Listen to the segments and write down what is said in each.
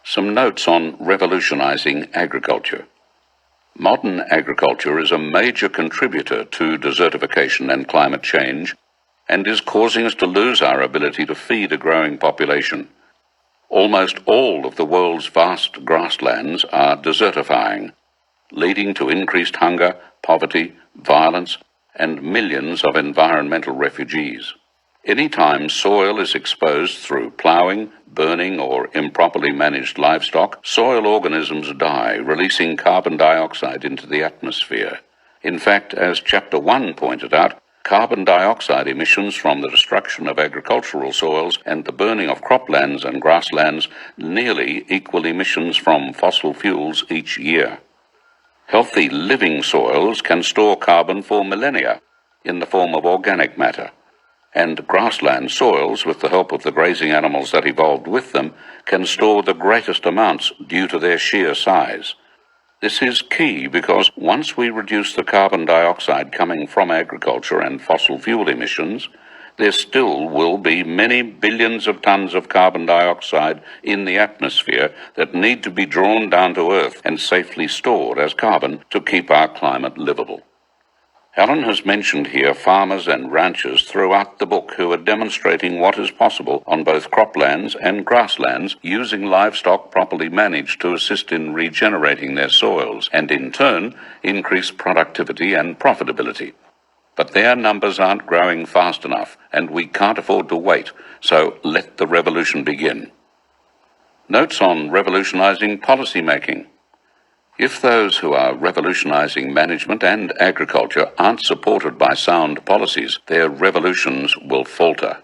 Some notes on revolutionizing agriculture. Modern agriculture is a major contributor to desertification and climate change, and is causing us to lose our ability to feed a growing population. Almost all of the world's vast grasslands are desertifying, leading to increased hunger, poverty, violence, and millions of environmental refugees. Any time soil is exposed through ploughing, burning, or improperly managed livestock, soil organisms die, releasing carbon dioxide into the atmosphere. In fact, as Chapter 1 pointed out, carbon dioxide emissions from the destruction of agricultural soils and the burning of croplands and grasslands nearly equal emissions from fossil fuels each year. Healthy living soils can store carbon for millennia in the form of organic matter, and grassland soils, with the help of the grazing animals that evolved with them, can store the greatest amounts due to their sheer size. This is key because once we reduce the carbon dioxide coming from agriculture and fossil fuel emissions, there still will be many billions of tons of carbon dioxide in the atmosphere that need to be drawn down to Earth and safely stored as carbon to keep our climate livable. Allan has mentioned here farmers and ranchers throughout the book who are demonstrating what is possible on both croplands and grasslands using livestock properly managed to assist in regenerating their soils and in turn increase productivity and profitability. But their numbers aren't growing fast enough and we can't afford to wait, so let the revolution begin. Notes on revolutionizing policy making. If those who are revolutionizing management and agriculture aren't supported by sound policies, their revolutions will falter.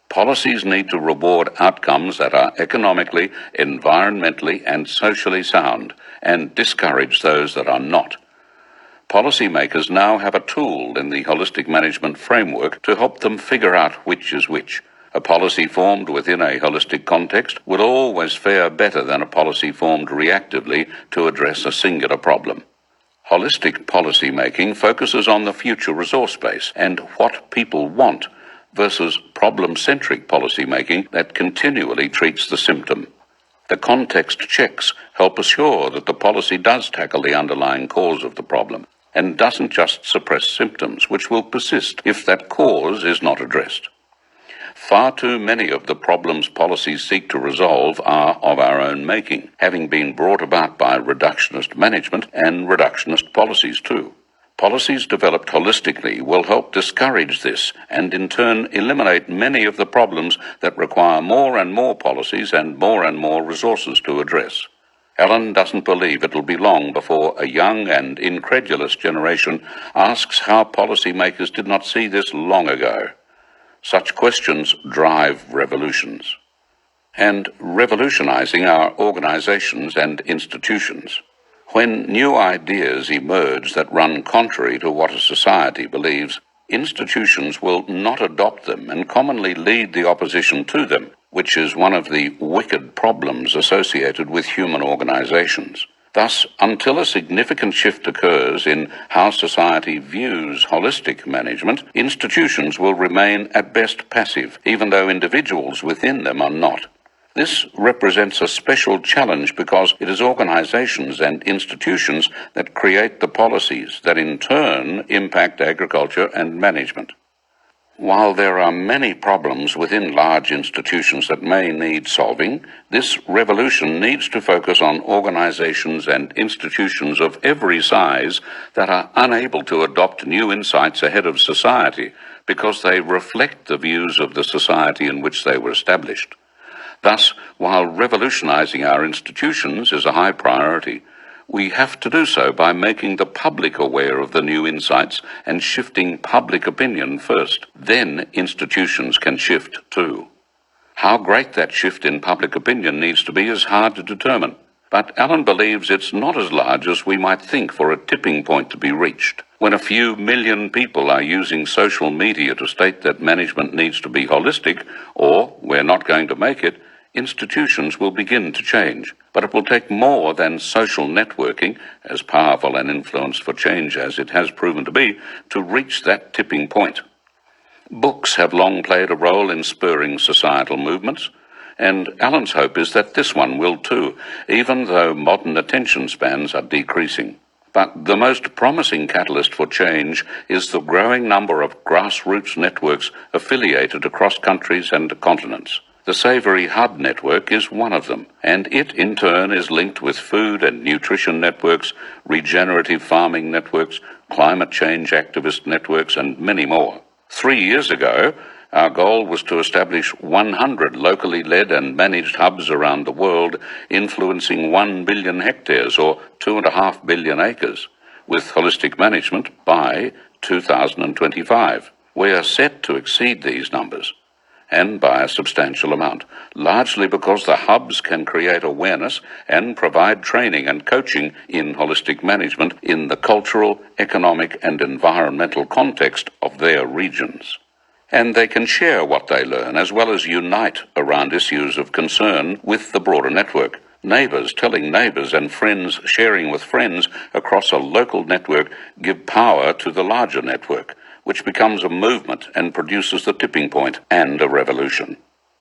Policies need to reward outcomes that are economically, environmentally, and socially sound, and discourage those that are not. Policymakers now have a tool in the holistic management framework to help them figure out which is which. A policy formed within a holistic context will always fare better than a policy formed reactively to address a singular problem. Holistic policy making focuses on the future resource base and what people want versus problem-centric policy making that continually treats the symptom. The context checks help assure that the policy does tackle the underlying cause of the problem and doesn't just suppress symptoms, which will persist if that cause is not addressed. Far too many of the problems policies seek to resolve are of our own making, having been brought about by reductionist management and reductionist policies too. Policies developed holistically will help discourage this and in turn eliminate many of the problems that require more and more policies and more resources to address. Allan doesn't believe it'll be long before a young and incredulous generation asks how policymakers did not see this long ago. Such questions drive revolutions. And revolutionizing our organizations and institutions. When new ideas emerge that run contrary to what a society believes, institutions will not adopt them and commonly lead the opposition to them, which is one of the wicked problems associated with human organizations. Thus, until a significant shift occurs in how society views holistic management, institutions will remain at best passive, even though individuals within them are not. This represents a special challenge because it is organizations and institutions that create the policies that in turn impact agriculture and management. While there are many problems within large institutions that may need solving, this revolution needs to focus on organizations and institutions of every size that are unable to adopt new insights ahead of society because they reflect the views of the society in which they were established. Thus, while revolutionizing our institutions is a high priority, we have to do so by making the public aware of the new insights and shifting public opinion first. Then institutions can shift too. How great that shift in public opinion needs to be is hard to determine, but Allan believes it's not as large as we might think for a tipping point to be reached. When a few million people are using social media to state that management needs to be holistic, or we're not going to make it, institutions will begin to change. But it will take more than social networking, as powerful an influence for change as it has proven to be, to reach that tipping point. Books have long played a role in spurring societal movements. And Allan's hope is that this one will too, even though modern attention spans are decreasing. But the most promising catalyst for change is the growing number of grassroots networks affiliated across countries and continents. The Savory Hub network is one of them, and it in turn is linked with food and nutrition networks, regenerative farming networks, climate change activist networks, and many more. 3 years ago, our goal was to establish 100 locally led and managed hubs around the world, influencing 1 billion hectares or 2.5 billion acres, with holistic management by 2025. We are set to exceed these numbers, and by a substantial amount, largely because the hubs can create awareness and provide training and coaching in holistic management in the cultural, economic, and environmental context of their regions. And they can share what they learn, as well as unite around issues of concern with the broader network. Neighbours telling neighbours and friends sharing with friends across a local network give power to the larger network, which becomes a movement and produces the tipping point and a revolution.